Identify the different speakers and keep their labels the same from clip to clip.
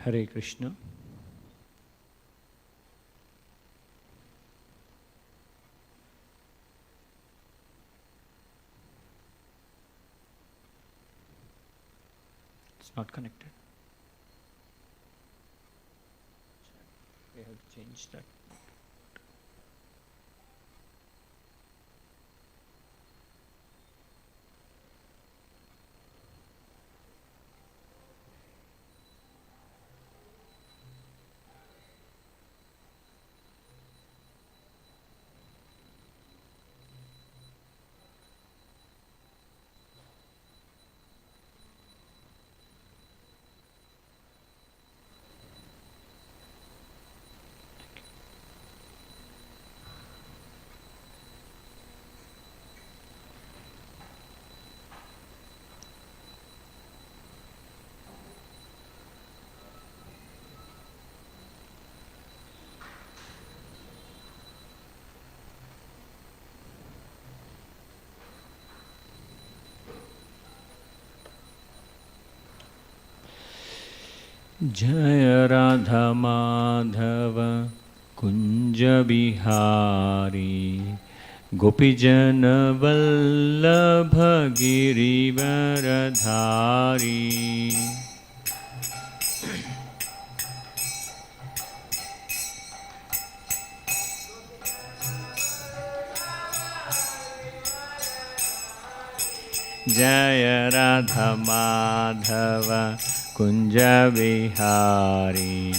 Speaker 1: Hare Krishna. It's not connected. We have changed that. Jaya Radha Madhava Kunja Bihari Gopijana Vallabha Girivaradhari. Jaya Radha Madhava Kunja Vihari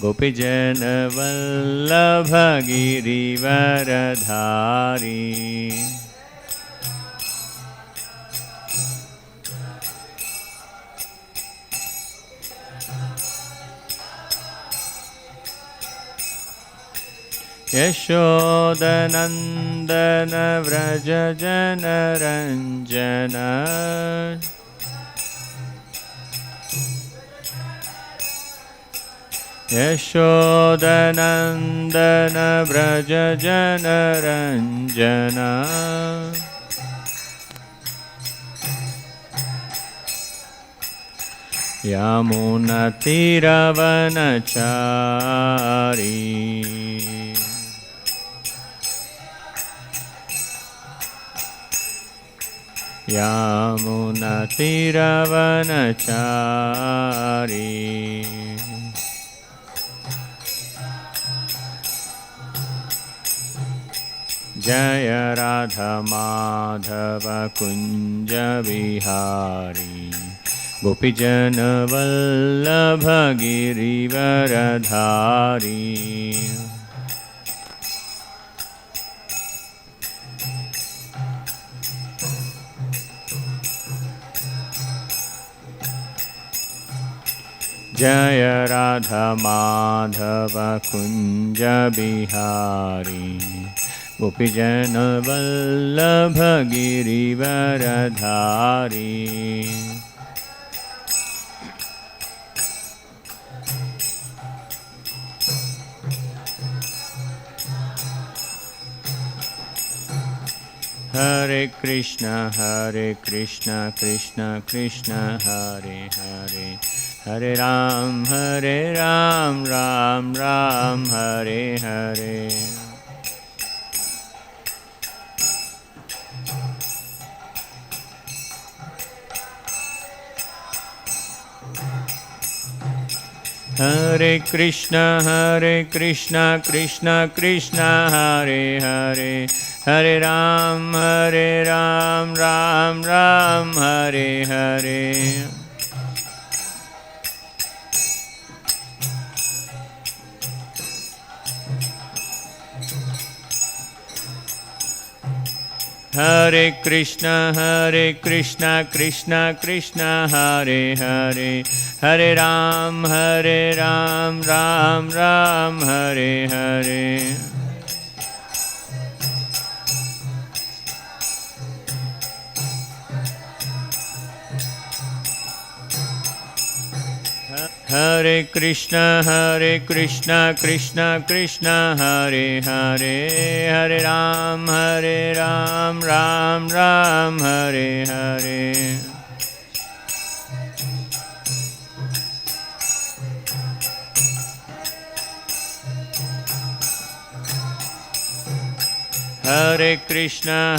Speaker 1: Gopijana Vallabha Girivaradhari. Yashodanandana Vraja Jana Ranjana. Yashodanandana Vraja Jana Ranjana. Yamuna Tiravanachari. Yamuna Tiravanachari. Jaya Radha Madhava Kunja Vihari Gopijana Vallabha Girivaradhari. Jaya Radha Madhava Kunja Bihari Gopijana Vallabha Girivaradhari. Hare Krishna, Krishna Krishna, Hare Hare, Hare Ram, Ram Ram, Hare Hare. Hare Krishna, Krishna Krishna, Hare Hare, Hare Ram, Ram Ram, Hare Hare. Hare Krishna, Krishna Krishna, Hare Hare, Hare Ram, Ram Ram, Hare Hare. Hare Krishna, Krishna Krishna, Hare Hare, Hare Ram, Ram Ram, Hare Hare. Hare Krishna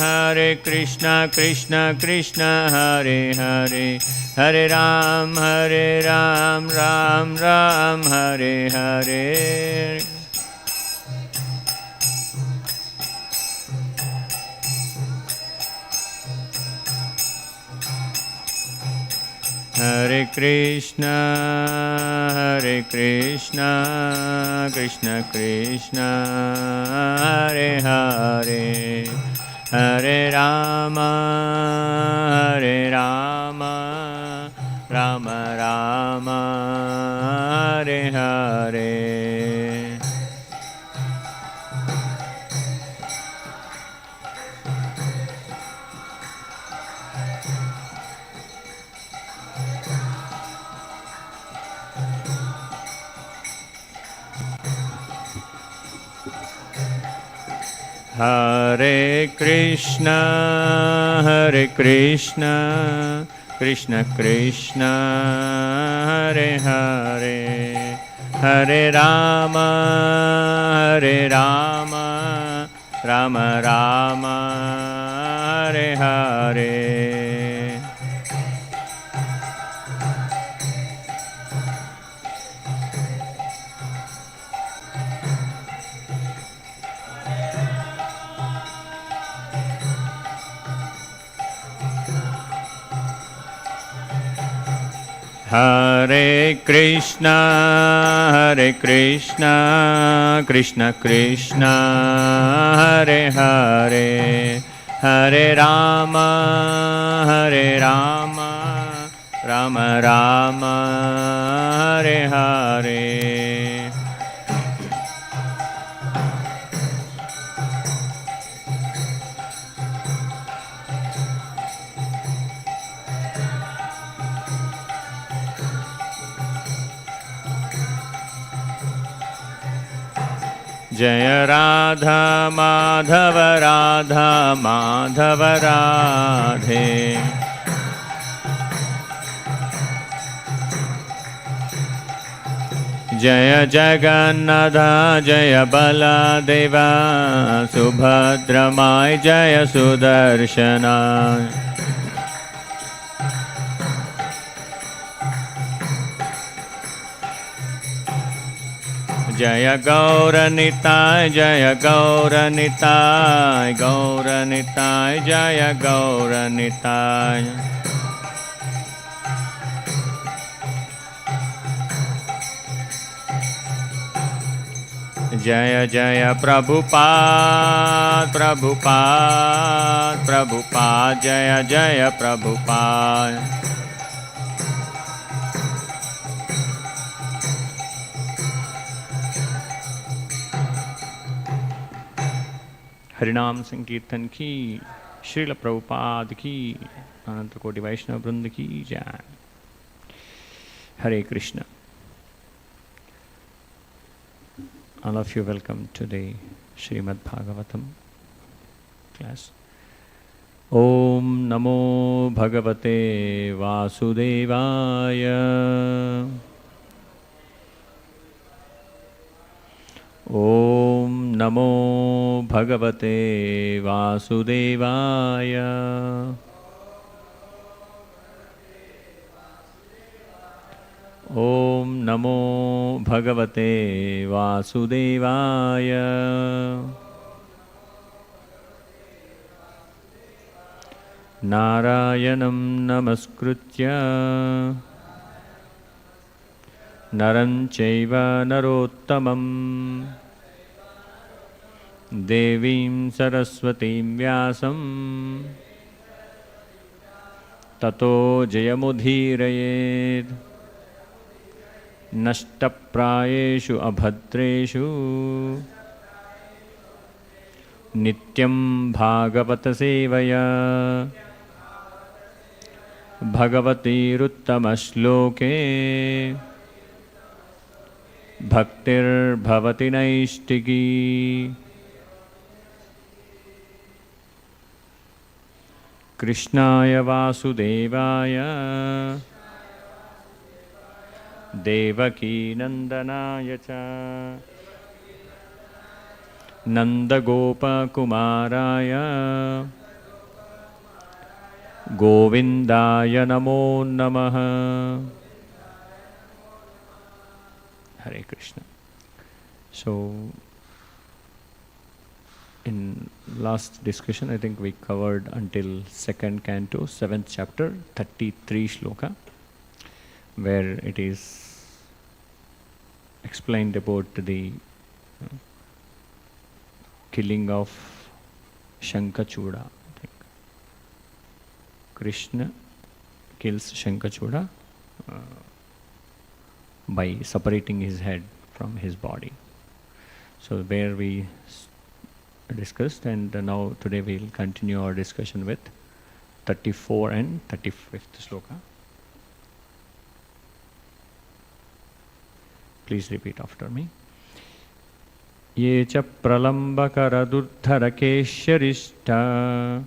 Speaker 1: Krishna Krishna Hare Hare, Hare Ram Ram Ram Hare Hare. Hare Krishna Krishna Krishna Hare Hare, Hare Rama Rama Rama Hare Hare. Hare Krishna Krishna Krishna Hare Hare, Hare Rama Rama Rama Hare Hare. Hare Krishna Krishna Krishna Hare Hare, Hare Rama Rama Rama Hare Hare. Jaya Radha Madhava Radhe, Jaya Jagannatha Jaya Baladeva Subhadramai Jaya Sudarshana. Jaya Gauranitai Jaya Gauranitai Jaya Gauranitai. Jaya Jaya Prabhupada Jaya Jaya Prabhupada. हरिनाम संकीर्तन की, श्रील प्रभुपाद की, अनंत कोटि वैष्णव वृंद की जय. Hare Krishna. All of you welcome to the Śrīmad-Bhāgavatam class. Om Namo Bhagavate Vasudevaya. Om Namo Bhagavate Vasudevaya. Om Namo Bhagavate Vasudevaya. Narayanam Namaskritya Naram Chaiva Narottamam Devim Saraswatim Vyasam Tato Jayamudhirayed Nashtaprayeshu Abhadreshu Nityam Bhagavata Sevaya Bhagavati Ruttamaśloke Bhaktir Bhavati Naishtiki. Krishnaya Vasudevaya Devaki Nandanaya cha नन्दगोपकुमाराय गोविन्दाय नमो नमः. Hare Krishna. So, in last discussion, I think we covered until second canto, 7th chapter, 33 shloka, where it is explained about the killing of Shankachuda. I think Krishna kills Shankachuda by separating his head from his body. So where we discussed, and now today we will continue our discussion with 34 and 35th sloka. Please repeat after me. Ye cha pralambakaradurdharakesharishta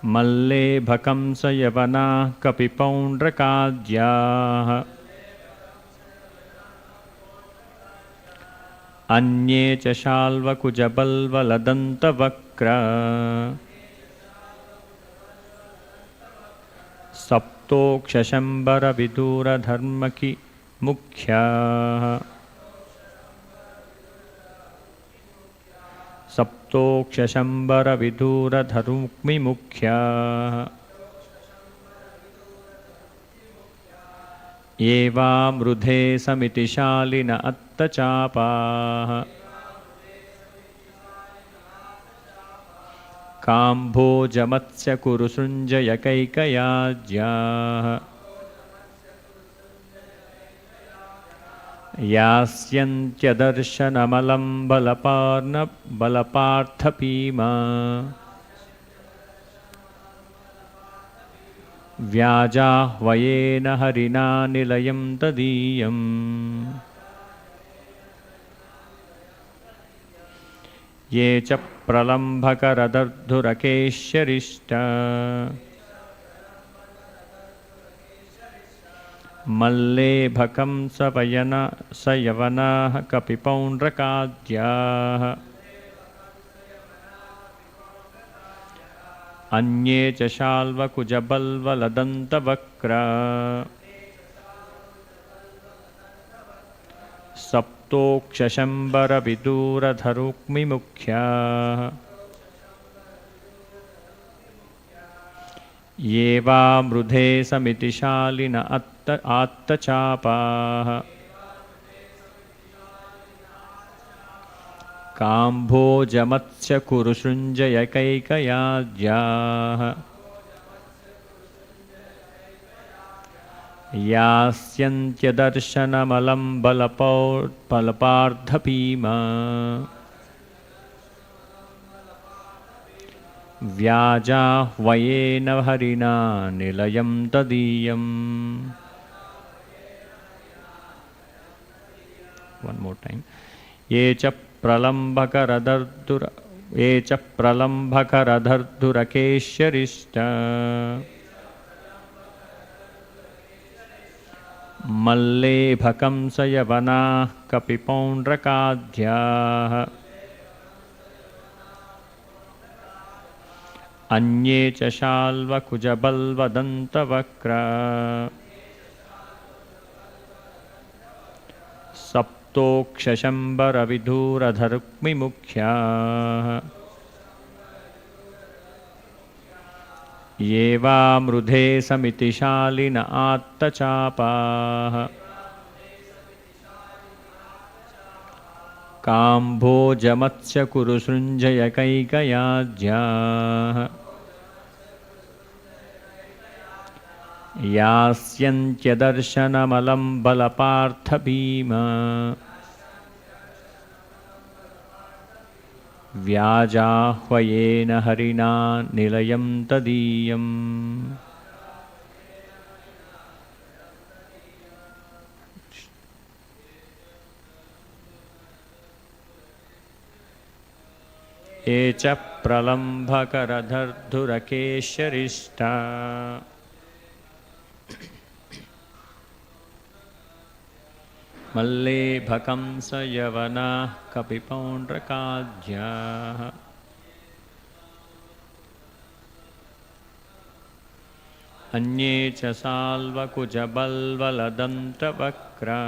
Speaker 1: malle bhakamsa yavana kapipaundrakadyaha अन्ये च शाल्वकुजबल्वलदन्तवक्रा सप्तोक्षशम्बरविदूरधर्मकि मुख्याः सप्तोक्षशम्बरविदूरधरुक्मि मुख्याः एवामृधे समितिशालिन अत्तचापाः काम्भोजमत्स्य कुरुसृञ्जयकैकयाज्याः यास्यन्त्यदर्शनमलं बलपार्थपीमा व्याजाह्वयेन हरिणा निलयं तदीयम्. ये च प्रलम्भकरदर्धुरकेश्यरिष्टा मल्लेभकं सयवनाः कपिपौण्ड्रकाद्याः अन्ये च शाल्वकुजबल्वलदन्तवक्रा सप्तोक्षशम्बरविदूरधरुक्मिमुख्याः ये वा मृधे समितिशालिन आत्तचापाः काम्भोजमत्स्य कुरुसृञ्जयकैकयाज्याः यास्यन्त्यदर्शनमलं बलपार्थपीमा व्याजाह्वयेन हरिणा निलयं तदीयम्. One more time. ये च प्रलम्भकरधर्धुरकेश्यरिष्टा मल्लेभकं सयवनाः कपिपौण्ड्रकाद्याः अन्ये च शाल्वकुजबल्वदन्तवक्रा सप्तोक्षशम्बरविदूरधरुक्मिमुख्याः ये वा मृधे समितिशालिन आत्तचापाः काम्भोजमत्स्य कुरुसृञ्जयकैकयाज्याः यास्यन्त्यदर्शनमलं बलपार्थभीमा व्याजाह्वयेन हरिणा निलयं तदीयम्. ये च प्रलम्भकरधर्धुरकेश्यरिष्टा मल्लेभकंसयवनाः कपिपौण्ड्रकाद्याः अन्ये च साल्वकुजबल्वलदन्तवक्रा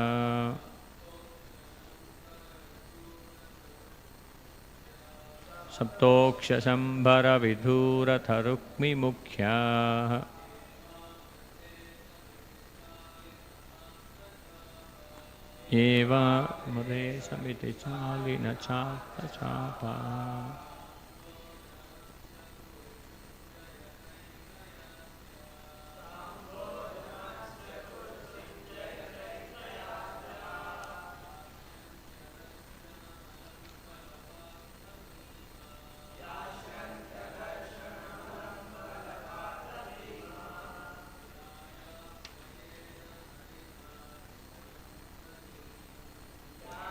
Speaker 1: सप्तोक्षशम्भरविधूरथरुक्मिमुख्याः एवा मुदे समिति चालिनचापचापा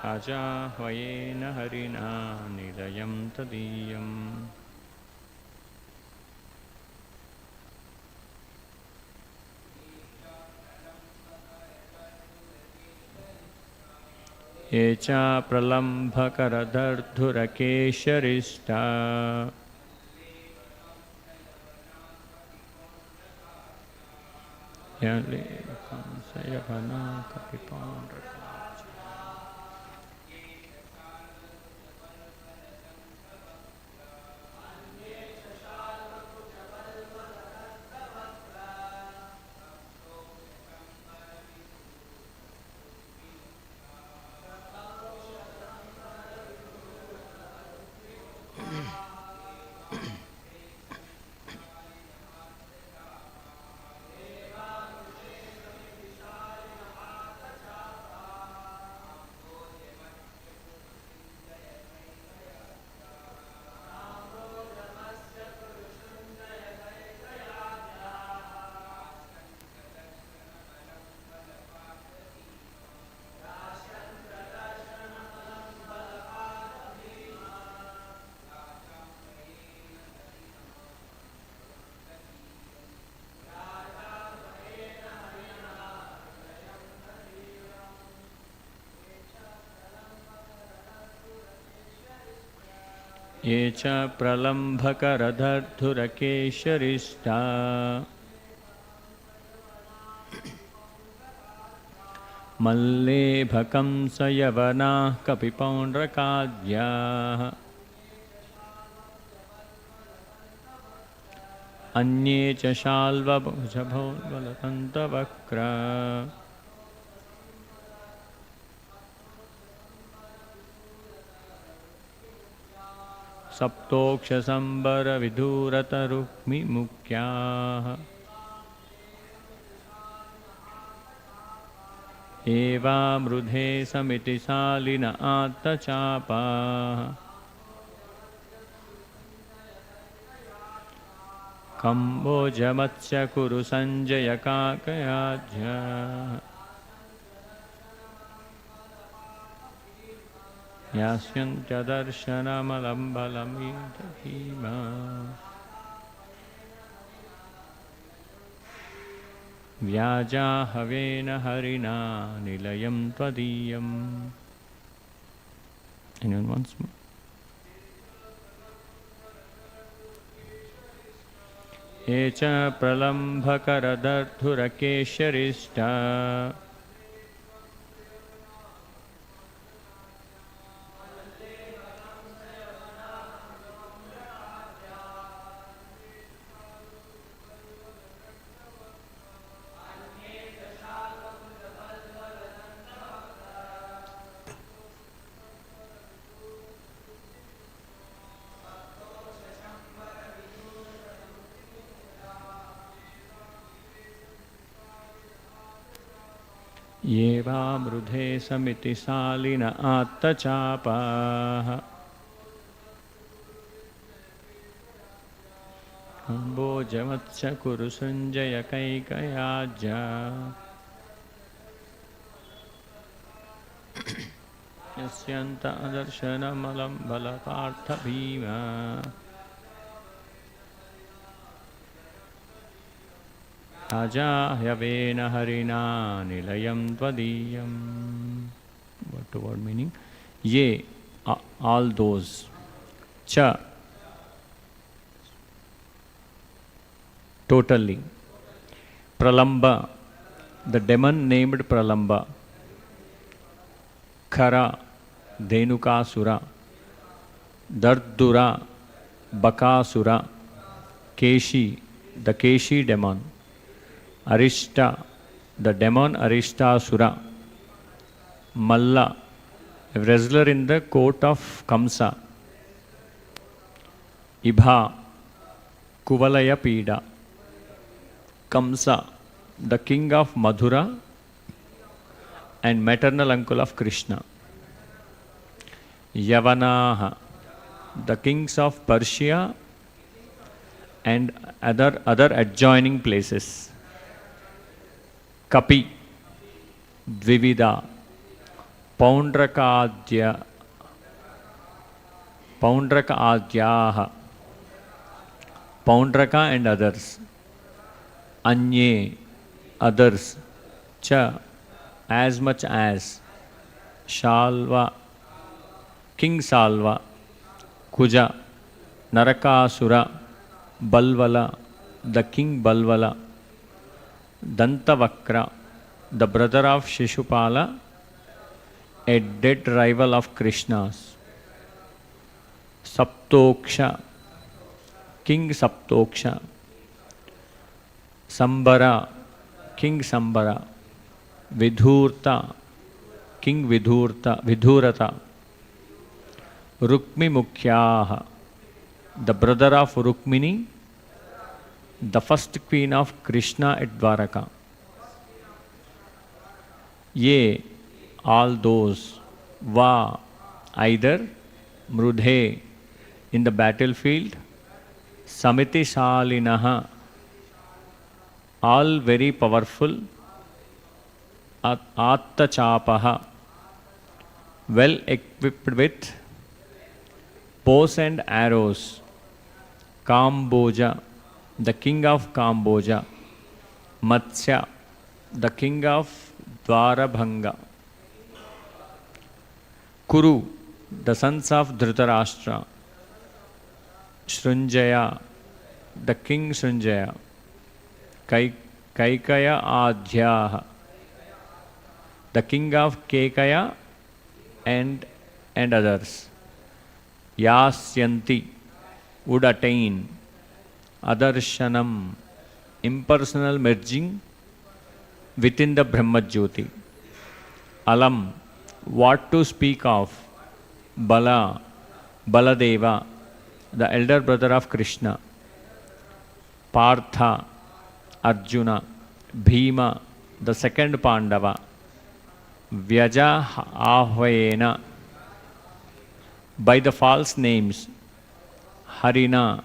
Speaker 1: अजाह्वयेन हरिणा निलयं तदीयम् ये च प्रलम्भकरदर्धुरकेशरिष्टा यलेकंसयवना कपिपौण्ड्रका ये च प्रलम्भकरदर्धुरकेशरिष्टा मल्लेभकंसयवनाः कपिपौण्ड्रकाद्याः अन्ये च शाल्वभुजभोल्बलदन्तवक्रा सप्तोक्षसम्बरविधूरतरुक्मिमुख्याः एवामृधे समिति शालिन आत्तचापाः कम्बोजमत्स्य कुरु सञ्जय काकयाज्ञः यास्यन्त्यदर्शनमलम्बलमीतधीमा व्याजाहवेन हरिणा निलयं त्वदीयम्. Anyone wants more? ये च प्रलम्भकरदर्धुरकेशरिष्टा ये वामृधे समिति शालिन आत्तचापाः अम्बोजमत्स्य कुरु Sanjay कैकयाज्ञा यस्यन्त अदर्शनमलं बलपार्थभीमा अजाह्यवेन हरिणा निलयं त्वदीयम्. to word meaning. Ye, all those. Cha, totally. Pralamba, the demon named Pralamba. Khara, Dhenukasura. Dardura, Bakasura. Keshi, the Keshi demon. Arishta, the demon Arishtasura. Malla, a wrestler in the court of Kamsa. Ibha, Kuvalaya Pida. Kamsa, the king of Madhura and maternal uncle of Krishna. Yavanaha, the kings of Persia and other adjoining places. Kapi, Dvivida, Paundraka Adyaha, Paundraka and others. Anye, others. Cha, as much as. Shalva, King Salva. Kuja, Narakasura. Balvala, the king Balvala. Dantavakra, the brother of Shishupala, a dead rival of Krishna's. Saptoksha, King Saptoksha. Sambara, King Sambara. Vidhurta, King Vidhurata. Rukmi Mukhyaha, the brother of Rukmini, the first queen of Krishna at Dwaraka. Ye, all those. Va, either. Mrudhe, in the battlefield. Samiti Shalinaha, all very powerful. Atta Chapaha, well equipped with bows and arrows. Kamboja, the king of Kamboja. Matsya, the king of Dwarabhanga. Kuru, the sons of Dhritarashtra. Srunjaya, the king Srunjaya. Kaikaya Adhyaha, the king of Kekaya and others. Yasyanti, would attain. Adarshanam, impersonal merging within the Brahmajyoti. Alam, what to speak of. Bala, Baladeva, the elder brother of Krishna. Partha, Arjuna. Bhima, the second Pandava. Vyaja Ahvayena, by the false names. Harina,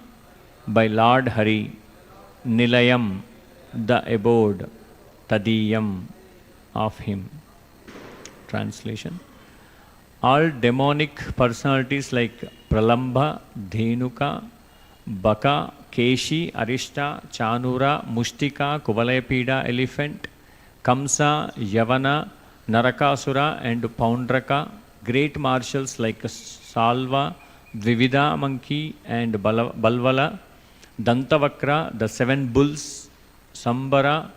Speaker 1: by Lord Hari. Nilayam, the abode. Tadiyam, of him. Translation. All demonic personalities like Pralamba, Dhenuka, Baka, Keshi, Arishta, Chanura, Mushtika, Kuvalayapida, elephant, Kamsa, Yavana, Narakasura and Paundraka, great marshals like Salva, Dvivida monkey and Balvala, Dantavakra, the 7 bulls, Sambara,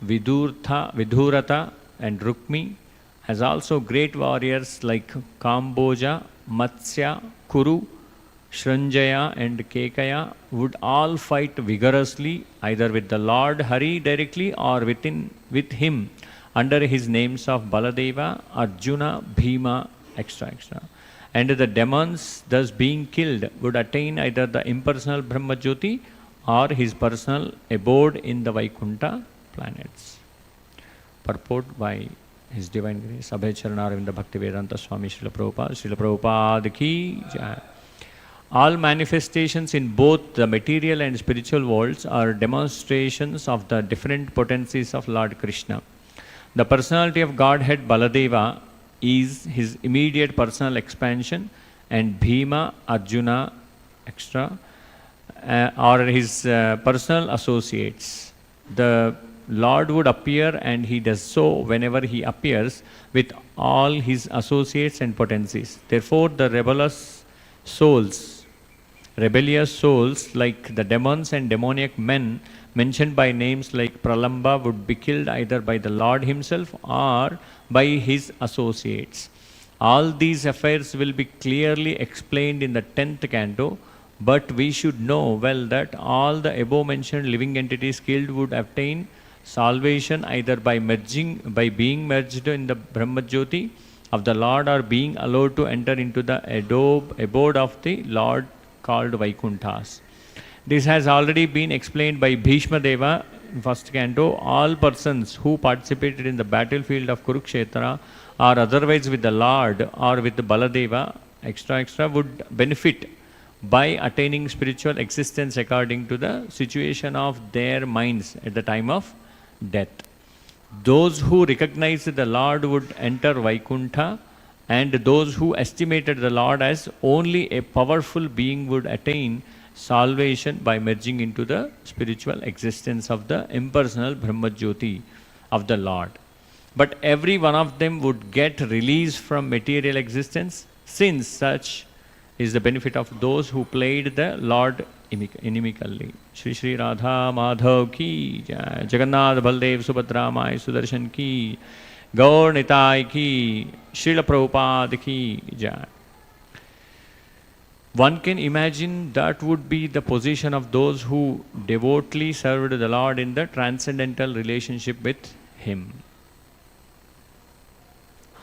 Speaker 1: Vidhurata and Rukmi, has also great warriors like Kamboja, Matsya, Kuru, Srunjaya and Kekaya would all fight vigorously either with the Lord Hari directly or with him under his names of Baladeva, Arjuna, Bhima, etc. And the demons thus being killed would attain either the impersonal Brahmajyoti or his personal abode in the Vaikunta planets. Purport by His Divine Grace, Abhay Charanaravindra Bhaktivedanta Swami Srila Prabhupada ki Jai. All manifestations in both the material and spiritual worlds are demonstrations of the different potencies of Lord Krishna. The personality of Godhead Baladeva is his immediate personal expansion, and Bhima, Arjuna, etc. Are his personal associates. The Lord would appear, and he does so whenever he appears with all his associates and potencies. Therefore, the rebellious souls like the demons and demoniac men mentioned by names like Pralamba would be killed either by the Lord himself or by his associates. All these affairs will be clearly explained in the 10th canto, but we should know well that all the above mentioned living entities killed would obtain salvation either by being merged in the Brahmajyoti of the Lord, or being allowed to enter into the abode of the Lord called Vaikunthas. This has already been explained by Bhishma Deva in first canto. All persons who participated in the battlefield of Kurukshetra or otherwise with the Lord or with the Baladeva, extra would benefit by attaining spiritual existence according to the situation of their minds at the time of death. Those who recognized the Lord would enter Vaikuntha, and those who estimated the Lord as only a powerful being would attain salvation by merging into the spiritual existence of the impersonal Brahmajyoti of the Lord. But every one of them would get release from material existence, since such is the benefit of those who played the Lord inimically. Shri Shri Radha Madhav ki jai, Jagannath Baldev Subhadra Mai Sudarshan ki, Gaur Nitai ki, Srila Prabhupada ki jai. One can imagine that would be the position of those who devotedly served the Lord in the transcendental relationship with Him.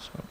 Speaker 1: So,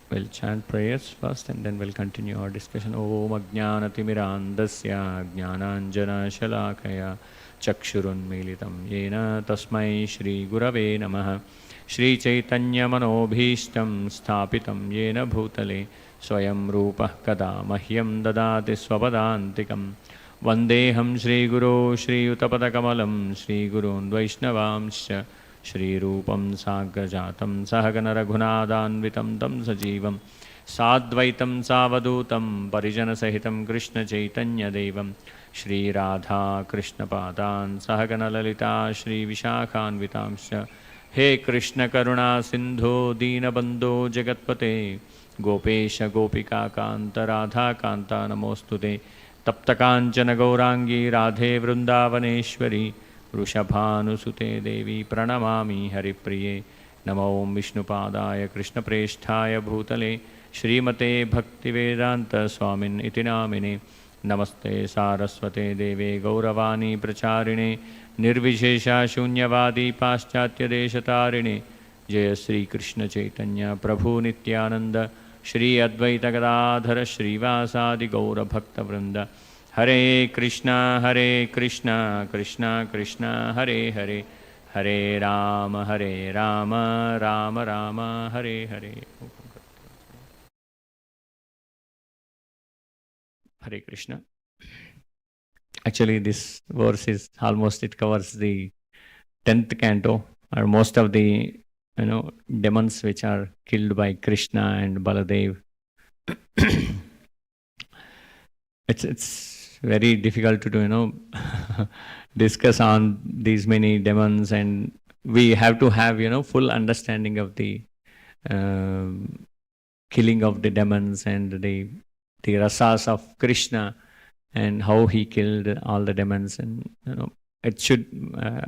Speaker 1: we'll chant prayers first and then we'll continue our discussion. Om Ajnanatimirandasya Jnananjana Shalakaya Chakshurunmilitam Yena Tasmai Shri Gurave Namaha Shri Chaitanya Manobhishtam Sthapitam Yena Bhutale Swayam Rupa Kada Mahyam Dadati Swapadantikam Vandeham Shri Guru Shri Utapadakamalam Shri Gurun Vaishnavamsya Shri Rupam Sagrajatam Sahagana Raghunadanvitam Tam Sajivam Sadvaitam Savadutam Parijana Sahitam Krishna Chaitanya Devam Shri Radha Krishna Padan Sahagana Lalita Shri Vishakhanvitamsya He Krishna Karuna Sindho Deenabandho Jagatpate Gopesha Gopika Kanta Radha Kanta Namostute Tapta Kanchana Gaurangi Radhe Vrindavaneshwari Rushabhanusute Devi Pranamami Haripriye Namo Om Vishnupadaya Krishna Presthaya Bhutale Śrīmate Bhaktivedanta Swamin Iti Namine Namaste Saraswate Deve Gauravani Pracharine Nirvishesha Shunyavadi Paschatya Deshatarine Jaya Sri Krishna Chaitanya Prabhu Nityananda Shri Advaita Gadadhara Shri Vasadi Gaura Bhakta Vrinda Hare Krishna Krishna Krishna Hare Hare Hare Rama Rama Rama Hare Hare. Hare Krishna. Actually, this verse is almost, it covers the 10th canto, or most of the demons which are killed by Krishna and Baladev. It's very difficult to discuss on these many demons, and we have to have full understanding of the killing of the demons and the rasas of Krishna and how he killed all the demons. And it should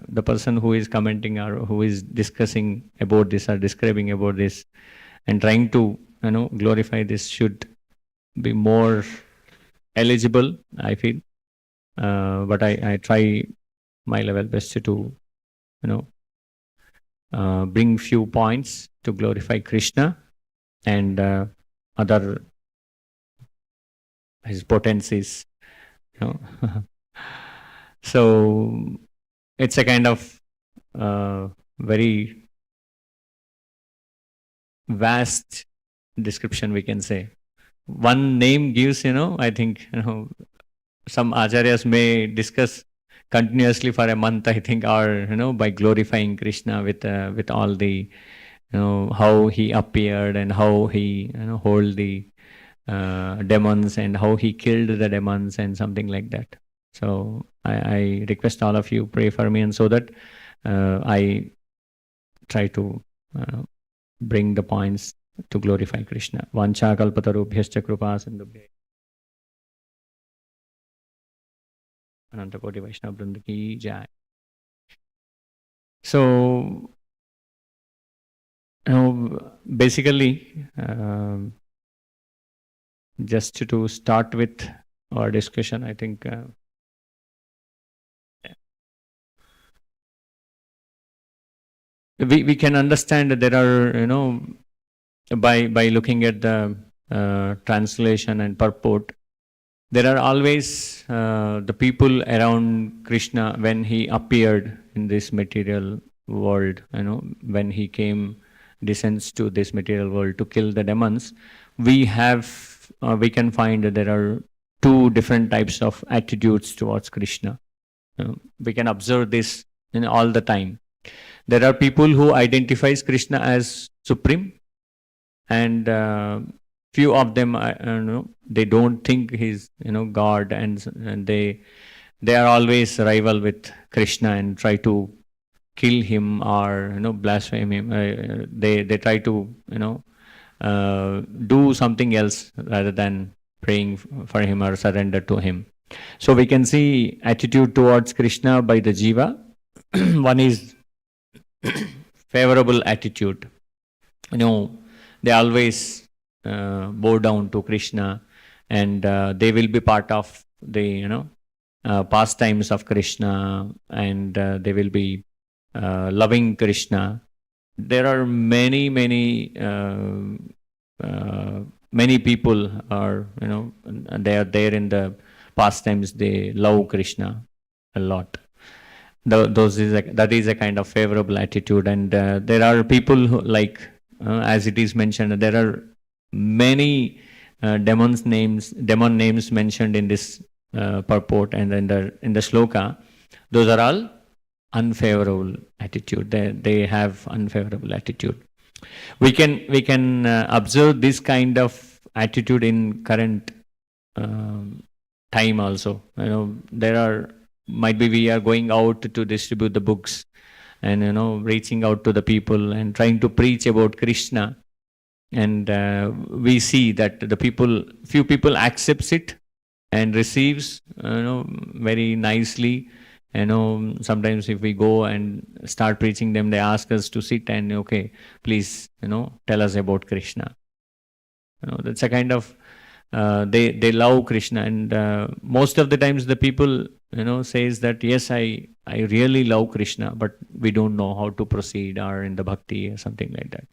Speaker 1: the person who is commenting or who is discussing about this or describing about this and trying to glorify this should be more eligible, I feel. But I try my level best to bring few points to glorify Krishna and other his potencies. So it's a kind of very vast description, we can say. One name gives, I think, some acharyas may discuss continuously for a month, I think, or, by glorifying Krishna with all the, how he appeared and how he, hold the demons and how he killed the demons and something like that. So I request all of you pray for me, and so that I try to bring the points to glorify Krishna. Vancha kalpatarubhyascha kripa sindhubhya Ananta Koti Vaishnava Vrinda ki jai. So, basically, just to start with our discussion, I think we can understand that there are, by looking at the translation and purport, there are always the people around Krishna when he appeared in this material world, when he descends to this material world to kill the demons. We can find that there are two different types of attitudes towards Krishna. We can observe this all the time. There are people who identifies Krishna as supreme, and few of them, they don't think he's God, and they are always rival with Krishna and try to kill him or blaspheme him. They try to do something else rather than praying for him or surrender to him. So we can see attitude towards Krishna by the jiva. One is favorable attitude. They always bow down to Krishna, and they will be part of the pastimes of Krishna, and they will be loving Krishna. There are many people are they are there in the pastimes. They love Krishna a lot. That is a kind of favorable attitude, and there are people who, like as it is mentioned, there are many demon names mentioned in this purport and in the shloka. Those are all unfavorable attitude. They have unfavorable attitude. We can observe this kind of attitude in current time also. Might be we are going out to distribute the books and reaching out to the people and trying to preach about Krishna, and we see that few people accepts it and receives very nicely. Sometimes if we go and start preaching them, they ask us to sit and okay, please tell us about Krishna. That's a kind of they love Krishna, and most of the times the people says that yes, I really love Krishna, but we don't know how to proceed or in the bhakti or something like that.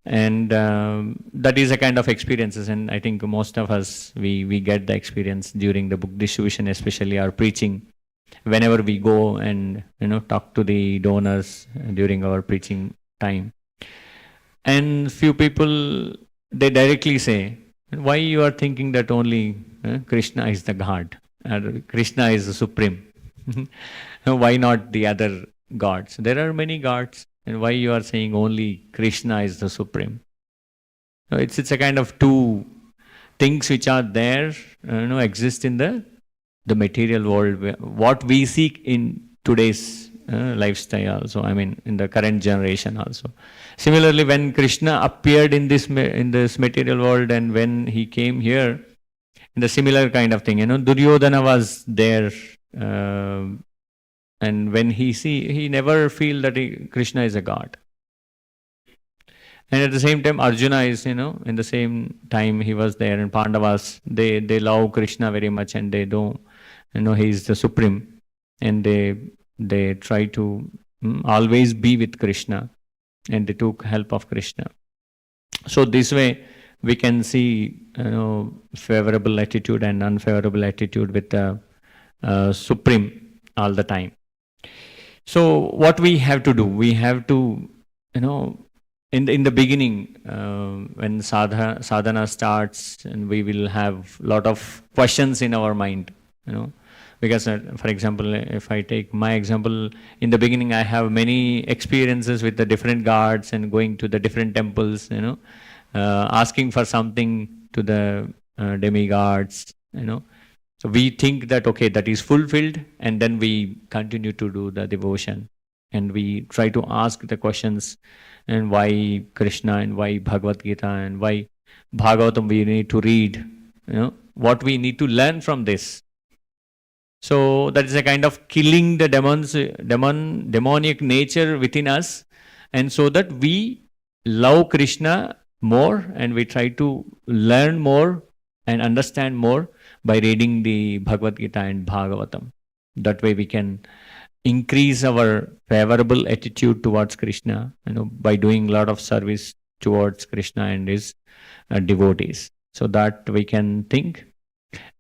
Speaker 1: And that is a kind of experiences, and I think most of us we get the experience during the book distribution, especially our preaching. Whenever we go and talk to the donors during our preaching time, and few people, they directly say, why you are thinking that only Krishna is the God, Krishna is the supreme? Why not the other gods? There are many gods, and why you are saying only Krishna is the supreme? It's a kind of two things which are there, exist in the material world. What we seek in today's lifestyle also, in the current generation also. Similarly, when Krishna appeared in this material world, and when he came here, in the similar kind of thing, Duryodhana was there, and when he never feel that Krishna is a god. And at the same time, Arjuna is, in the same time he was there, and Pandavas, they love Krishna very much, and they don't, he is the supreme, and they try to always be with Krishna, and they took help of Krishna. So this way we can see favorable attitude and unfavorable attitude with the supreme all the time. So what we have to do, we have to in the beginning, when sadhana starts, and we will have lot of questions in our mind, because for example, if I take my example, in the beginning I have many experiences with the different gods and going to the different temples, asking for something to the demigods, So we think that, okay, that is fulfilled, and then we continue to do the devotion. And we try to ask the questions, and why Krishna, and why Bhagavad Gita, and why Bhagavatam we need to read, what we need to learn from this. So that is a kind of killing the demonic nature within us, and so that we love Krishna more, and we try to learn more and understand more by reading the Bhagavad Gita and Bhagavatam. That way we can increase our favorable attitude towards Krishna, by doing a lot of service towards Krishna and his devotees. So that we can think.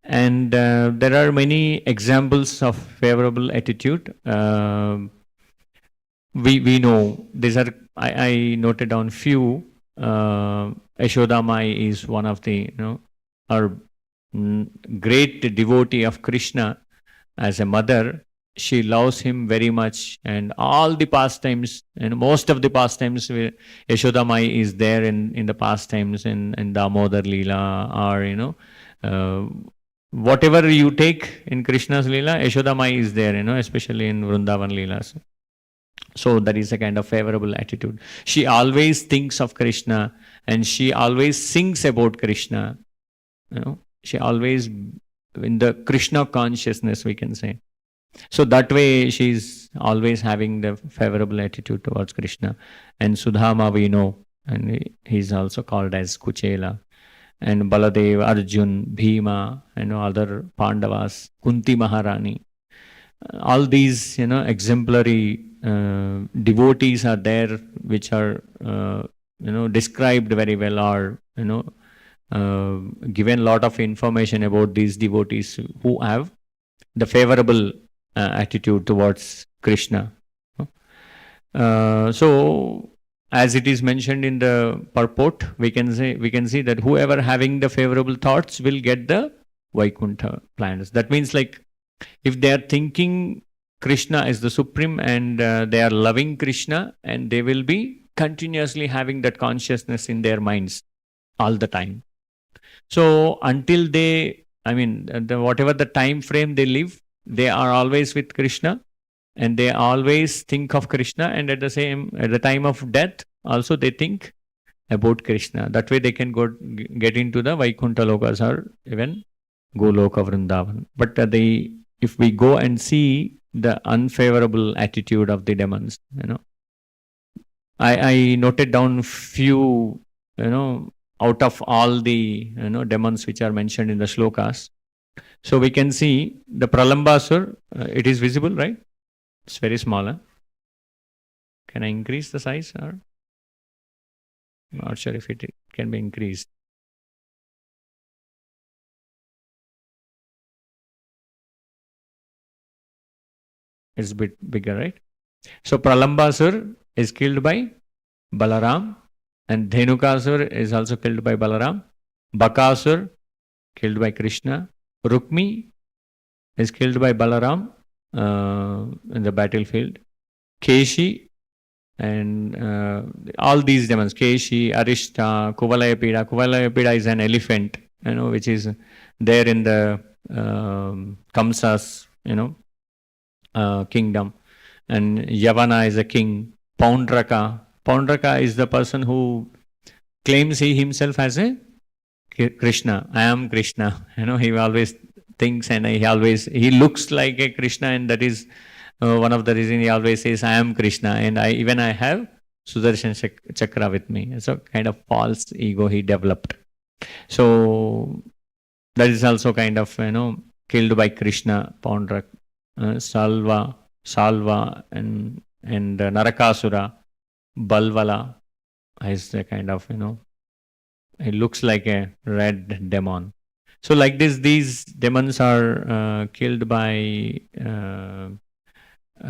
Speaker 1: And there are many examples of favorable attitude. We know these are. I noted down few. Yashoda Mai is one of the our great devotee of Krishna. As a mother, she loves him very much, and all the pastimes, and most of the pastimes, Yashoda Mai is there in the pastimes, in Damodar Leela, or whatever you take in Krishna's Leela, Yashoda Mai is there, especially in Vrindavan Leelas. So that is a kind of favorable attitude. She always thinks of Krishna, and she always sings about Krishna. She always in the Krishna consciousness, we can say. So that way she's always having the favorable attitude towards Krishna. And Sudhama we know, and he's also called as Kuchela. And Baladev, Arjun, Bhima, other Pandavas, Kunti Maharani. All these, exemplary devotees are there, which are, described very well, or, given a lot of information about these devotees who have the favorable attitude towards Krishna. So, as it is mentioned in the purport, we can see that whoever having the favorable thoughts will get the Vaikuntha plans. That means, like, if they are thinking Krishna is the supreme, and they are loving Krishna, and they will be continuously having that consciousness in their minds all the time. So until they, whatever the time frame they live, they are always with Krishna, and they always think of Krishna, and at the time of death also they think about Krishna. That way they can get into the Vaikuntha Lokas, or even Goloka Vrindavan. But if we go and see the unfavorable attitude of the demons, I noted down few, out of all the demons which are mentioned in the shlokas. So we can see the Pralambasur, it is visible, right? It's very small. Huh? Can I increase the size, or not sure if it can be increased? It's a bit bigger, right? So Pralambasur is killed by Balaram, and Dhenukasur is also killed by Balaram. Bakasur killed by Krishna. Rukmi is killed by Balaram in the battlefield. Keshi, and all these demons, Keshi, Arishta, Kuvalayapida. Kuvalayapida is an elephant, which is there in the Kamsa's, kingdom. And Yavana is a king. Paundraka is the person who claims he himself as a Krishna. I am Krishna. He always thinks, and he looks like a Krishna, and that is one of the reasons he always says, I am Krishna, and I have Sudarshan Chakra with me. It's a kind of false ego he developed. So that is also kind of, killed by Krishna, Paundrak, Salva, and Narakasura, Balvala is a kind of, it looks like a red demon. So like this, these demons are killed by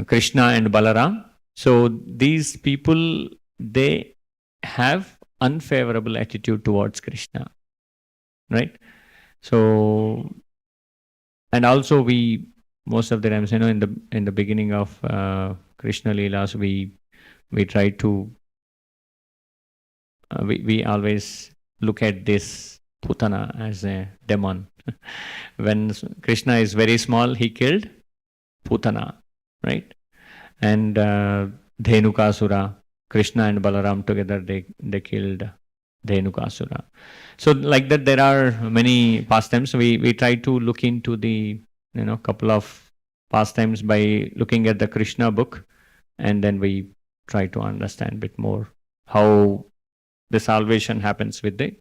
Speaker 1: Krishna and Balaram. So these people, they have unfavorable attitude towards Krishna, right? So, and also most of the times, in the beginning of Krishna Leelas, we try to we always look at this Putana as a demon. When Krishna is very small, he killed Putana, right? And Dhenukasura, Krishna and Balaram together, they killed Dhenukasura. So like that, there are many pastimes. We try to look into the couple of pastimes by looking at the Krishna book, and then we try to understand a bit more how the salvation happens with the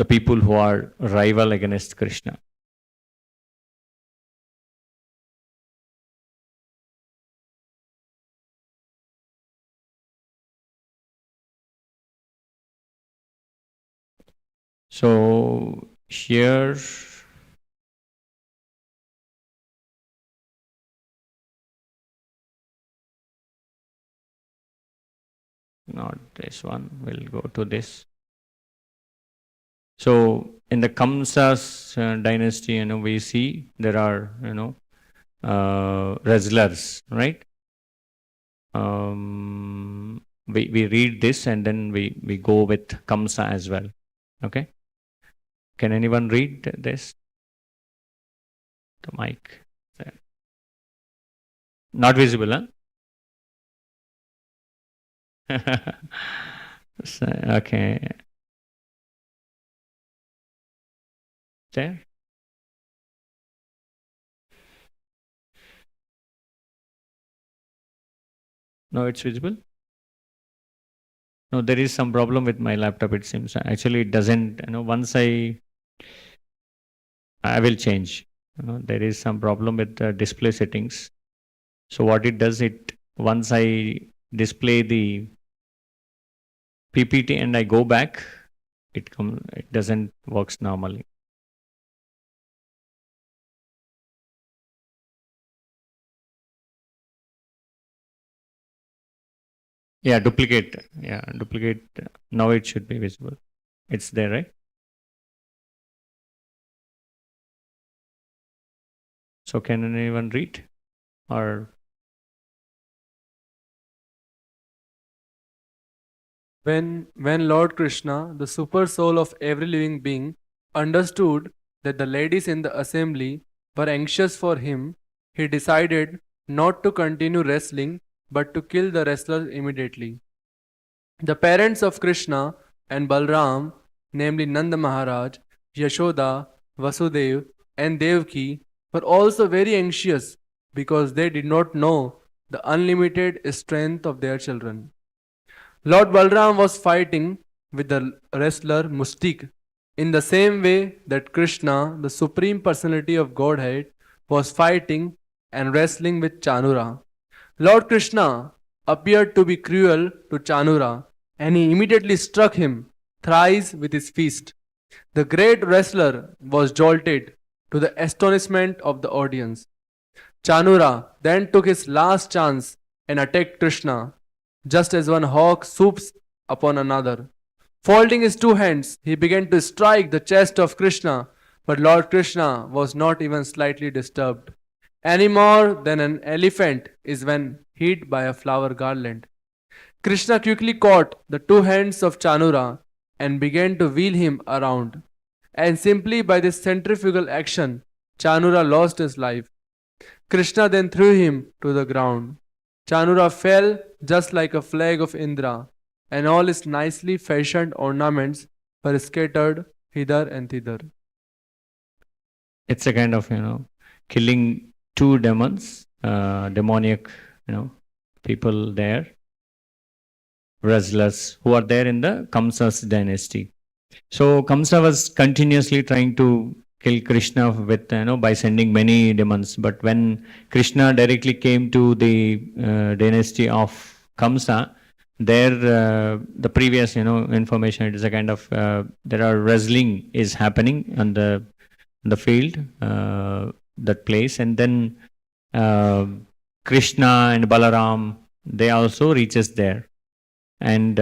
Speaker 1: people who are rival against Krishna. So here not this one, we'll go to this. So in the Kamsa's dynasty, we see there are wrestlers, right? We read this and then we go with Kamsa as well. Okay? Can anyone read this? The mic. There. Not visible, huh? So, okay. There? No, it's visible? No, there is some problem with my laptop, it seems. Actually, it doesn't, once I will change. There is some problem with the display settings. So what it does, once I display the PPT and I go back, it doesn't works normally. Yeah, duplicate. Yeah, duplicate. Now it should be visible. It's there, right? So can anyone read? Or
Speaker 2: When Lord Krishna, the super soul of every living being, understood that the ladies in the assembly were anxious for him, he decided not to continue wrestling but to kill the wrestlers immediately. The parents of Krishna and Balram, namely Nanda Maharaj, Yashoda, Vasudeva, and Devaki, were also very anxious because they did not know the unlimited strength of their children. Lord Balram was fighting with the wrestler Mustik in the same way that Krishna, the Supreme Personality of Godhead, was fighting and wrestling with Chanura. Lord Krishna appeared to be cruel to Chanura and he immediately struck him thrice with his fist. The great wrestler was jolted to the astonishment of the audience. Chanura then took his last chance and attacked Krishna, just as one hawk swoops upon another. Folding his two hands, he began to strike the chest of Krishna, but Lord Krishna was not even slightly disturbed, any more than an elephant is when hit by a flower garland. Krishna quickly caught the two hands of Chanura and began to wheel him around. And simply by this centrifugal action, Chanura lost his life. Krishna then threw him to the ground. Chanura fell just like a flag of Indra, and all his nicely fashioned ornaments were scattered hither and thither.
Speaker 1: It's a kind of, killing two demons, demoniac, people there, wrestlers who are there in the Kamsa's dynasty. So Kamsa was continuously trying to kill Krishna with, by sending many demons. But when Krishna directly came to the dynasty of Kamsa, there the previous, information, it is a kind of, there are wrestling is happening on the field, that place. And then Krishna and Balaram, they also reaches there. And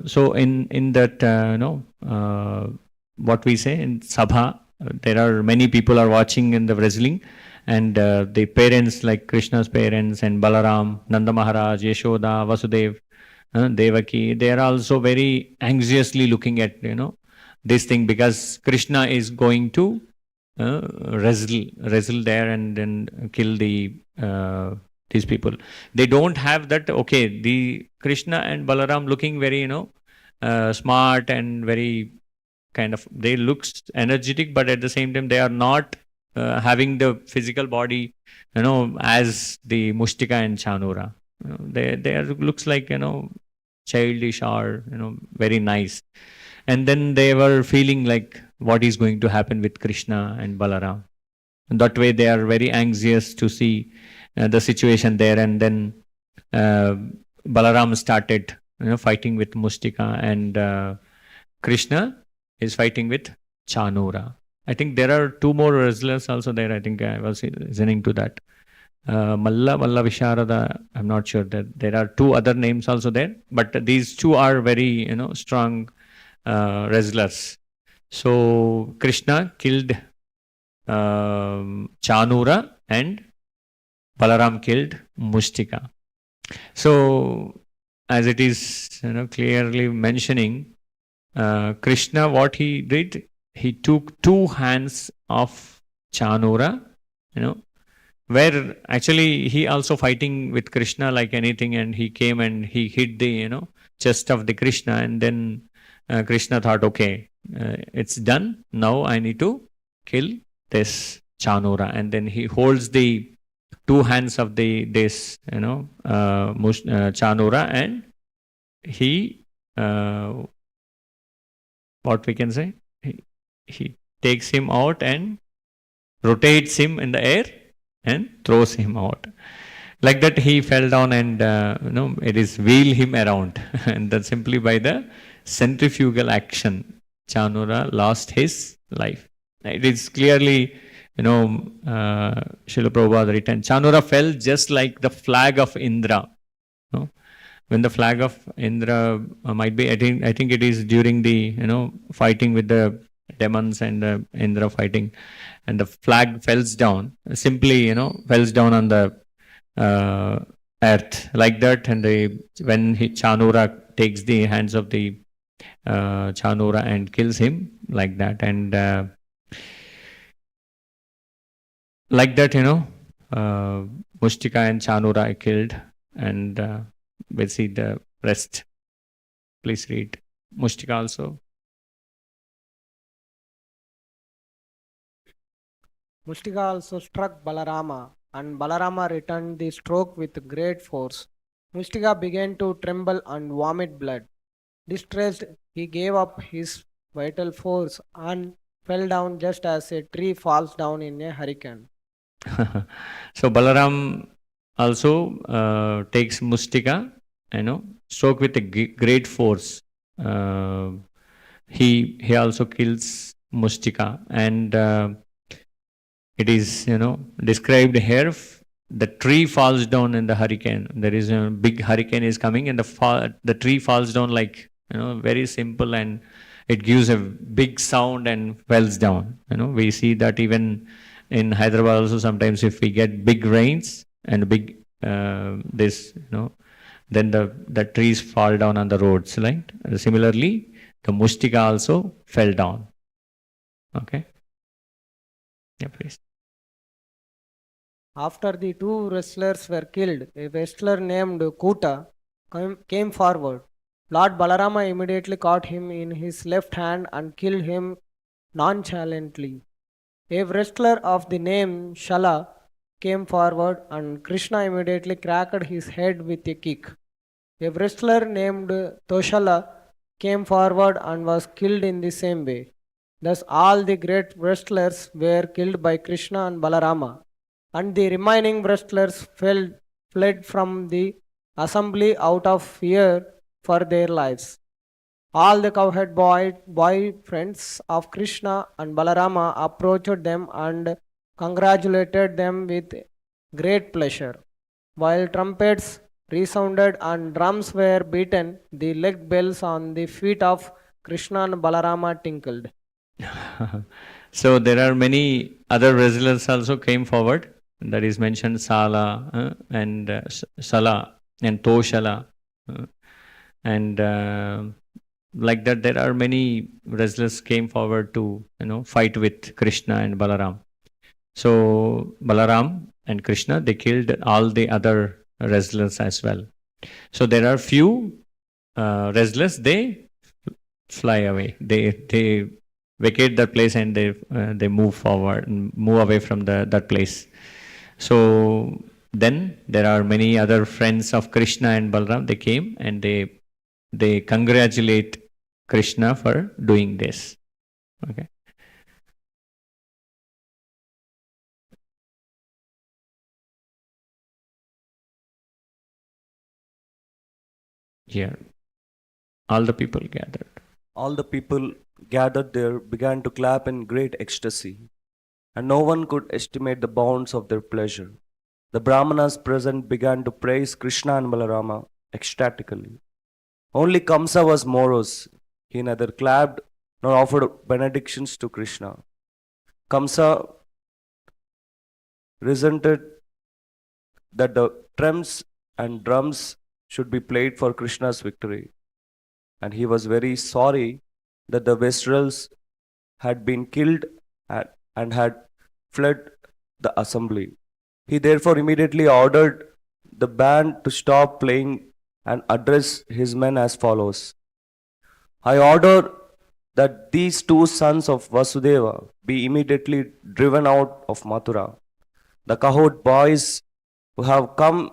Speaker 1: so in that, what we say in Sabha, there are many people are watching in the wrestling, and the parents like Krishna's parents and Balaram, Nanda Maharaj, Yashoda, Vasudeva, Devaki, they are also very anxiously looking at, this thing, because Krishna is going to wrestle there and then kill these people. They don't have that. Okay, the Krishna and Balaram looking very, smart and very kind of, they look energetic, but at the same time they are not having the physical body, as the Mushtika and Chanura. They are, looks like, childish or, very nice. And then they were feeling like what is going to happen with Krishna and Balaram. And that way they are very anxious to see the situation there. And then Balaram started, fighting with Mustika, and Krishna is fighting with Chanura. I think there are two more wrestlers also there. I think I was listening to that. Malla Visharada, I'm not sure that there are two other names also there, but these two are very, strong wrestlers. So Krishna killed Chanura and Balaram killed Mustika. So as it is, clearly mentioning, Krishna, what he did, he took two hands of Chanura, where actually he also fighting with Krishna like anything, and he came and he hit the, chest of the Krishna, and then Krishna thought, okay, it's done. Now I need to kill this Chanura, and then he holds the two hands of this, Chanura, and he, what we can say, he takes him out and rotates him in the air and throws him out. Like that he fell down, and it is wheel him around. And that simply by the centrifugal action, Chanura lost his life. It is clearly, Srila Prabhupada written, Chanura fell just like the flag of Indra. When the flag of Indra might be, I think it is during the, fighting with the demons and Indra fighting, and the flag falls down, simply, falls down on the earth like that. And when Chanura takes the hands of the Chanura and kills him like that, and like that, Mustika and Chanura are killed, and we'll see the rest. Please read Mustika also.
Speaker 3: Mustika also struck Balarama, and Balarama returned the stroke with great force. Mustika began to tremble and vomit blood. Distressed, he gave up his vital force and fell down just as a tree falls down in a hurricane.
Speaker 1: So Balaram also takes Mustika, stroke with a great force. He also kills Mustika, and it is, described here. The tree falls down in the hurricane. There is a big hurricane is coming, and the tree falls down like, very simple, and it gives a big sound and falls down. We see that even in Hyderabad also sometimes if we get big rains and big then the trees fall down on the roads, right? Similarly, the Mustika also fell down. Okay. Yeah, please.
Speaker 3: After the two wrestlers were killed, a wrestler named Kuta came forward. Lord Balarama immediately caught him in his left hand and killed him nonchalantly. A wrestler of the name Shala came forward, and Krishna immediately cracked his head with a kick. A wrestler named Toshala came forward and was killed in the same way. Thus all the great wrestlers were killed by Krishna and Balarama, and the remaining wrestlers fled from the assembly out of fear for their lives. All the cowhead boy friends of Krishna and Balarama approached them and congratulated them with great pleasure. While trumpets resounded and drums were beaten, the leg bells on the feet of Krishna and Balarama tinkled.
Speaker 1: So there are many other wrestlers also came forward. That is mentioned Sala and Sala and Toshala. And like that, there are many wrestlers came forward to fight with Krishna and Balaram. So Balaram and Krishna, they killed all the other wrestlers as well. So there are few wrestlers, they fly away. They vacate that place and they move forward and move away from that place. So then there are many other friends of Krishna and Balaram. They came and they congratulate Krishna for doing this. Okay. Here, all the people gathered.
Speaker 4: All the people gathered there began to clap in great ecstasy, and no one could estimate the bounds of their pleasure. The Brahmanas present began to praise Krishna and Balarama ecstatically. Only Kamsa was morose. He neither clapped nor offered benedictions to Krishna. Kamsa resented that the trumps and drums should be played for Krishna's victory, and he was very sorry that the Vestrals had been killed and had fled the assembly. He therefore immediately ordered the band to stop playing and address his men as follows: I order that these two sons of Vasudeva be immediately driven out of Mathura. The Kahot boys who have come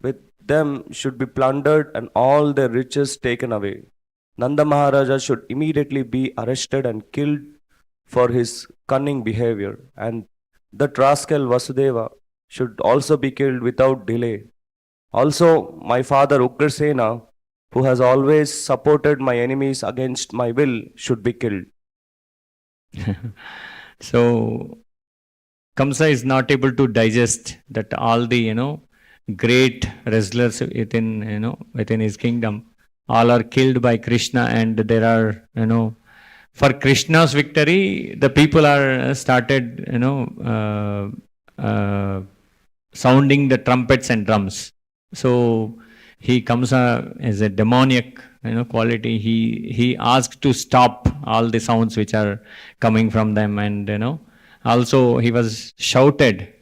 Speaker 4: with them should be plundered and all their riches taken away. Nanda Maharaja should immediately be arrested and killed for his cunning behavior, and that rascal Vasudeva should also be killed without delay. Also, my father Ugrasena, who has always supported my enemies against my will, should be killed.
Speaker 1: So Kamsa is not able to digest that all the great wrestlers within his kingdom all are killed by Krishna, and there are for Krishna's victory the people are started sounding the trumpets and drums. So he comes as a demoniac quality. He asked to stop all the sounds which are coming from them, and also he was shouted,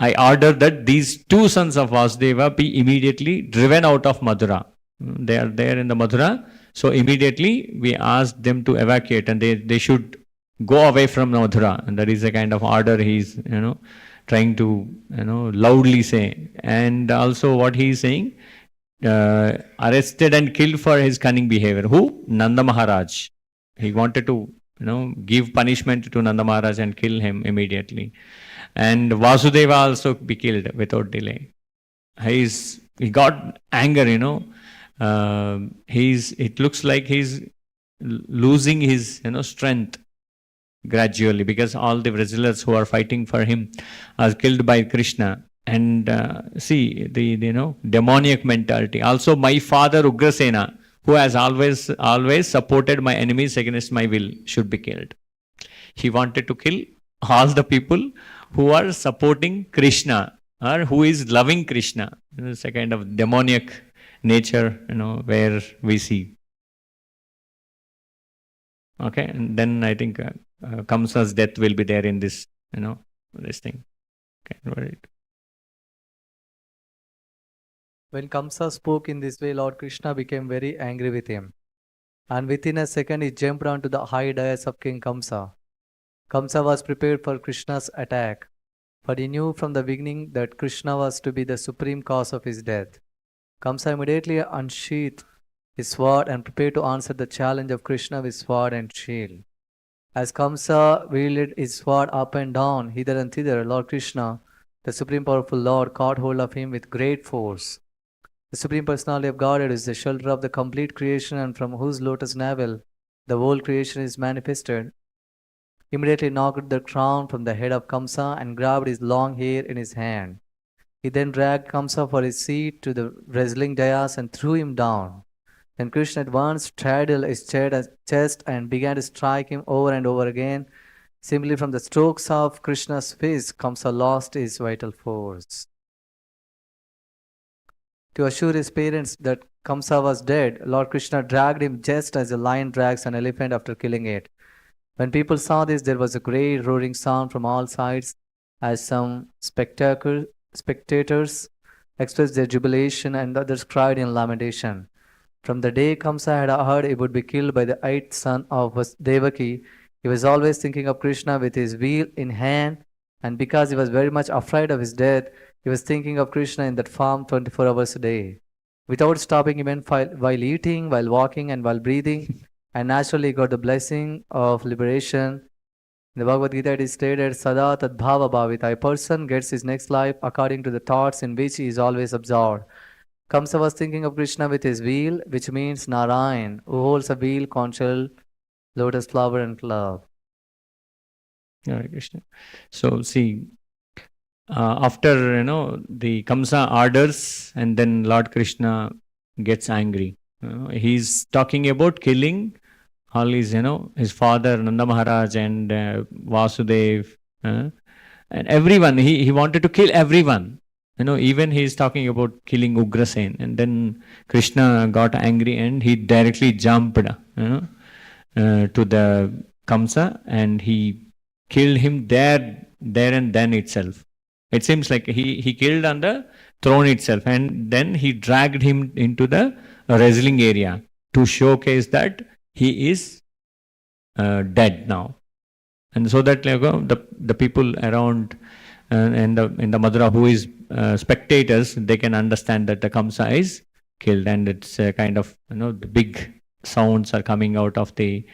Speaker 1: I order that these two sons of Vasudeva be immediately driven out of Mathura. They are there in the Mathura, so immediately we asked them to evacuate, and they should go away from Mathura, and that is a kind of order he's trying to loudly say. And also what he is saying, arrested and killed for his cunning behavior. Who? Nanda Maharaj. He wanted to give punishment to Nanda Maharaj and kill him immediately. And Vasudeva also be killed without delay. He got anger, it looks like he's losing his strength gradually, because all the wrestlers who are fighting for him are killed by Krishna. And see the demoniac mentality. Also, my father Ugrasena, who has always supported my enemies against my will, should be killed. He wanted to kill all the people who are supporting Krishna or who is loving Krishna. It's a kind of demoniac nature, where we see. Okay, and then I think Kamsa's death will be there in this, this thing. Okay, right.
Speaker 5: When Kamsa spoke in this way, Lord Krishna became very angry with him. And within a second, he jumped onto the high dais of King Kamsa. Kamsa was prepared for Krishna's attack, but he knew from the beginning that Krishna was to be the supreme cause of his death. Kamsa immediately unsheathed his sword and prepared to answer the challenge of Krishna with sword and shield. As Kamsa wielded his sword up and down, hither and thither, Lord Krishna, the Supreme Powerful Lord, caught hold of him with great force. The Supreme Personality of Godhead is the shelter of the complete creation, and from whose lotus navel the whole creation is manifested. Immediately knocked the crown from the head of Kamsa and grabbed his long hair in his hand. He then dragged Kamsa for his seat to the wrestling dais and threw him down. Then Krishna at once straddled his chest and began to strike him over and over again. Simply from the strokes of Krishna's fist, Kamsa lost his vital force. To assure his parents that Kamsa was dead, Lord Krishna dragged him just as a lion drags an elephant after killing it. When people saw this, there was a great roaring sound from all sides as some spectators expressed their jubilation and others cried in lamentation. From the day Kamsa had heard he would be killed by the eighth son of Devaki, he was always thinking of Krishna with his wheel in hand, and because he was very much afraid of his death, he was thinking of Krishna in that form 24 hours a day. Without stopping even while eating, while walking, and while breathing, and naturally got the blessing of liberation. In the Bhagavad Gita it is stated, Sada Tadbhava Bhavita. A person gets his next life according to the thoughts in which he is always absorbed. Kamsa was thinking of Krishna with his wheel, which means Narayan, who holds a wheel, conch shell, lotus flower, and club.
Speaker 1: Hare Krishna. So see, after the Kamsa orders, and then Lord Krishna gets angry. He's talking about killing all his his father Nanda Maharaj and Vyasadeva and everyone. He wanted to kill everyone. Even he is talking about killing Ugrasen, and then Krishna got angry and he directly jumped to the Kamsa and he killed him there and then itself. It seems like he killed on the throne itself, and then he dragged him into the wrestling area to showcase that he is dead now, and so that the people around in the Madura who is spectators, they can understand that the Kamsa is killed, and it's kind of the big sounds are coming out of the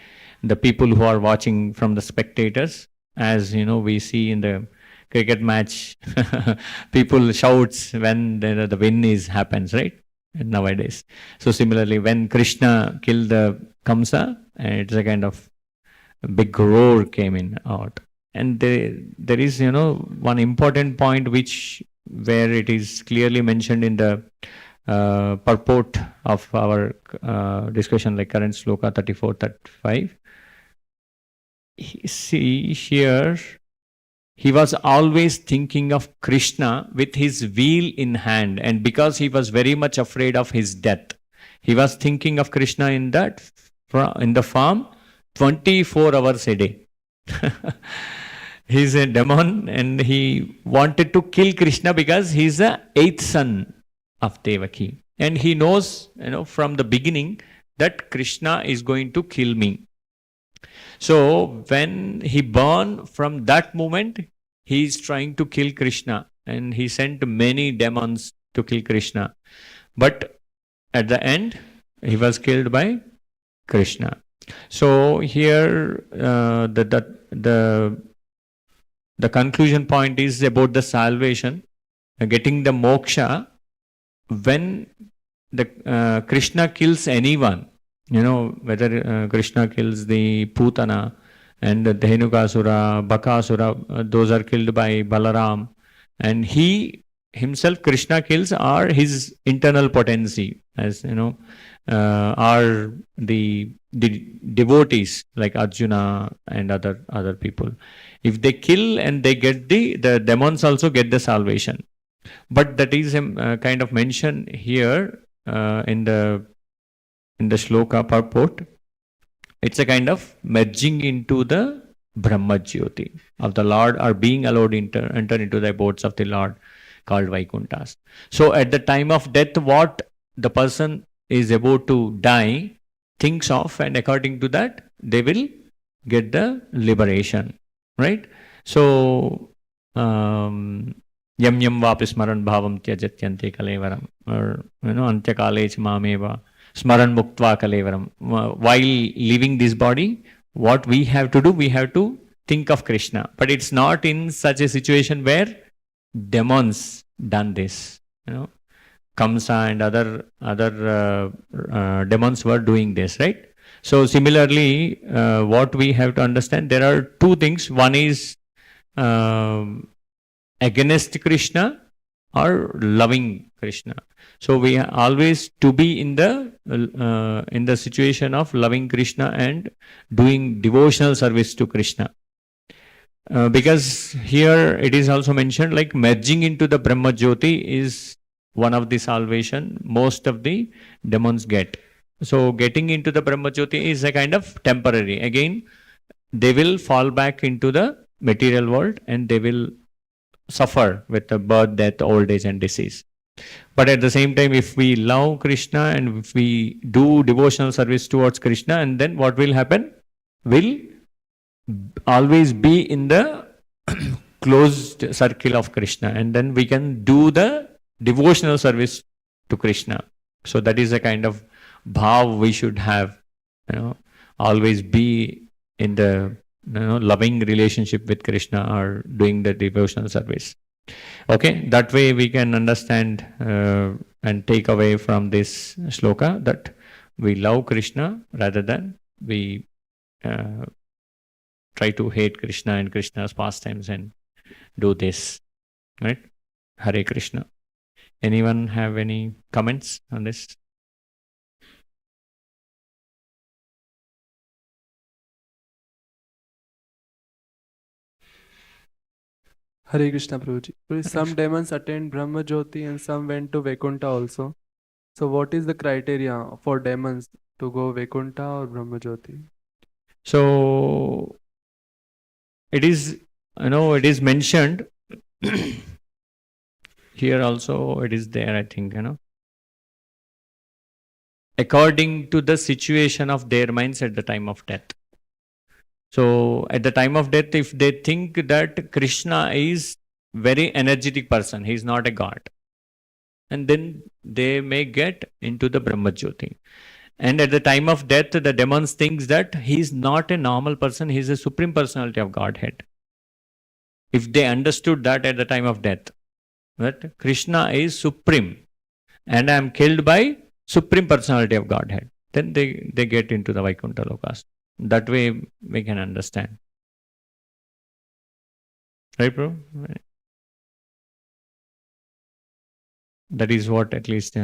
Speaker 1: people who are watching from the spectators, as we see in the cricket match. People shouts when the win happens, right, nowadays. So similarly, when Krishna killed the Kamsa, it's a kind of big roar came in out. And there is one important point where it is clearly mentioned in the purport of our discussion, like current sloka 34-35. See here, he was always thinking of Krishna with his wheel in hand, and because he was very much afraid of his death, he was thinking of Krishna in the form 24 hours a day. He's a demon and he wanted to kill Krishna because he's the eighth son of Devaki, and he knows from the beginning that Krishna is going to kill me. So when he born, from that moment he is trying to kill Krishna, and he sent many demons to kill Krishna, but at the end he was killed by Krishna. So here the conclusion point is about the salvation, getting the moksha. When the Krishna kills anyone, whether Krishna kills the Putana and the Dhenukasura, Bakasura, those are killed by Balaram, and he himself, Krishna kills, are his internal potency, as are the devotees like Arjuna and other people. If they kill and they get the demons also get the salvation. But that is kind of mentioned here in the shloka purport. It's a kind of merging into the Brahma Jyoti of the Lord, or being allowed enter into the abodes of the Lord, called Vaikunthas. So at the time of death, what the person is about to die thinks of, and according to that they will get the liberation, right? So yam yam vapi smaran bhavam tyajatyante kalevaram, or antyakale ch mameva smaran muktva kalevaram. While leaving this body, what we have to do, we have to think of Krishna, but it's not in such a situation where demons done this. Kamsa and other demons were doing this, right? So similarly, what we have to understand, there are two things. One is against Krishna or loving Krishna. So we are always to be in the situation of loving Krishna and doing devotional service to Krishna. Because here it is also mentioned, like merging into the Brahma Jyoti is one of the salvation most of the demons get. So getting into the Brahmajyoti is a kind of temporary. Again, they will fall back into the material world and they will suffer with the birth, death, old age and disease. But at the same time, if we love Krishna and if we do devotional service towards Krishna, and then what will happen? We'll always be in the closed circle of Krishna, and then we can do the devotional service to Krishna. So that is a kind of bhav we should have, always be in the loving relationship with Krishna or doing the devotional service. Okay, that way we can understand and take away from this shloka that we love Krishna rather than we try to hate Krishna and Krishna's pastimes and do this. Right? Hare Krishna. Anyone have any comments on this?
Speaker 2: Hare Krishna, Prabhuji. Some demons attained Brahma Jyoti and some went to Vaikuntha also. So what is the criteria for demons to go Vaikuntha or Brahma Jyoti?
Speaker 1: So it is, it is mentioned here also, it is there, I think, according to the situation of their minds at the time of death. So at the time of death, if they think that Krishna is very energetic person, he is not a god, and then they may get into the Brahmajyoti. And at the time of death, the demons thinks that he is not a normal person, he is a supreme personality of Godhead. If they understood that at the time of death, that Krishna is supreme and I am killed by supreme personality of Godhead, then they get into the Vaikuntha lokas. That way we can understand. Right, bro? That is what at least,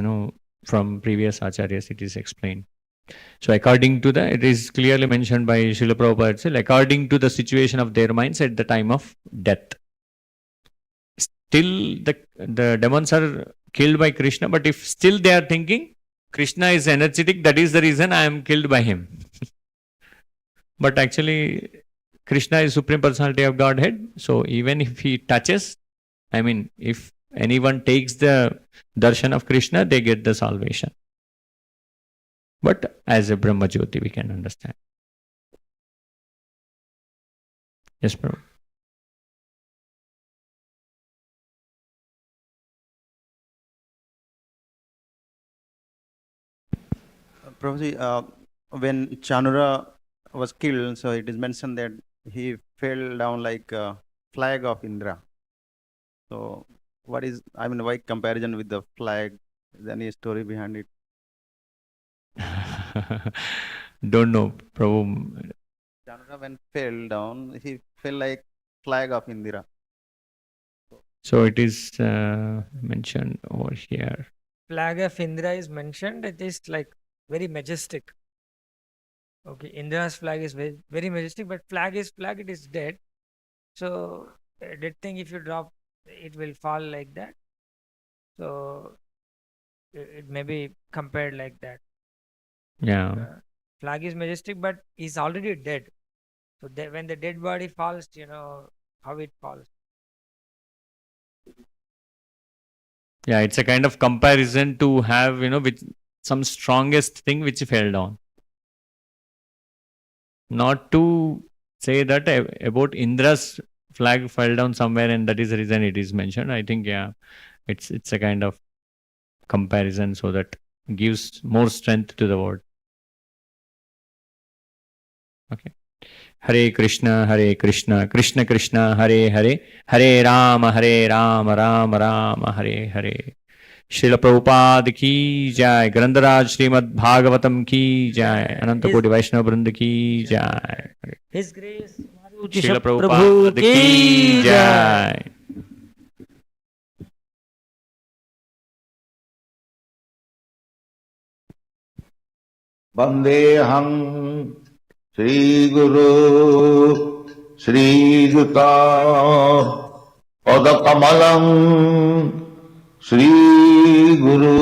Speaker 1: from previous acharyas it is explained. So according to that, it is clearly mentioned by Srila Prabhupada itself, according to the situation of their minds at the time of death. Still the demons are killed by Krishna, but if still they are thinking Krishna is energetic, that is the reason I am killed by him. But actually, Krishna is Supreme Personality of Godhead. So even if he touches, if anyone takes the darshan of Krishna, they get the salvation. But as a Brahma Jyoti, we can understand. Yes, Prabhu.
Speaker 6: Prabhuji, when Chanura was killed, so it is mentioned that he fell down like a flag of Indra. So what is, why comparison with the flag? Is there any story behind it?
Speaker 1: Don't know, Prabhu.
Speaker 6: Chanura when fell down, he fell like flag of Indra.
Speaker 3: So it is mentioned over here.
Speaker 7: Flag of Indra is mentioned. It is like very majestic. Okay, Indra's flag is very, very majestic, but flag is flag, it is dead. So a dead thing, if you drop, it will fall like that. So it may be compared like that.
Speaker 1: Yeah.
Speaker 7: Flag is majestic, but is already dead. So when the dead body falls, how it falls.
Speaker 1: Yeah, it's a kind of comparison to have, with some strongest thing which fell down. Not to say that about Indra's flag fell down somewhere and that is the reason it is mentioned. I think, yeah, it's a kind of comparison so that gives more strength to the word. Okay. Hare Krishna, Krishna Krishna, Hare Hare, Hare Rama, Rama Rama, Hare Hare. Srila Prabhupada ki jai, Grandaraj Śrīmad-Bhāgavatam ki jai, Anantakoti Vaishnava Vrinda ki jai.
Speaker 7: His Grace,
Speaker 1: Srila Prabhupada ki jai.
Speaker 8: Vandeham Shri Guru Shri Juta Padakamalam Shri Guru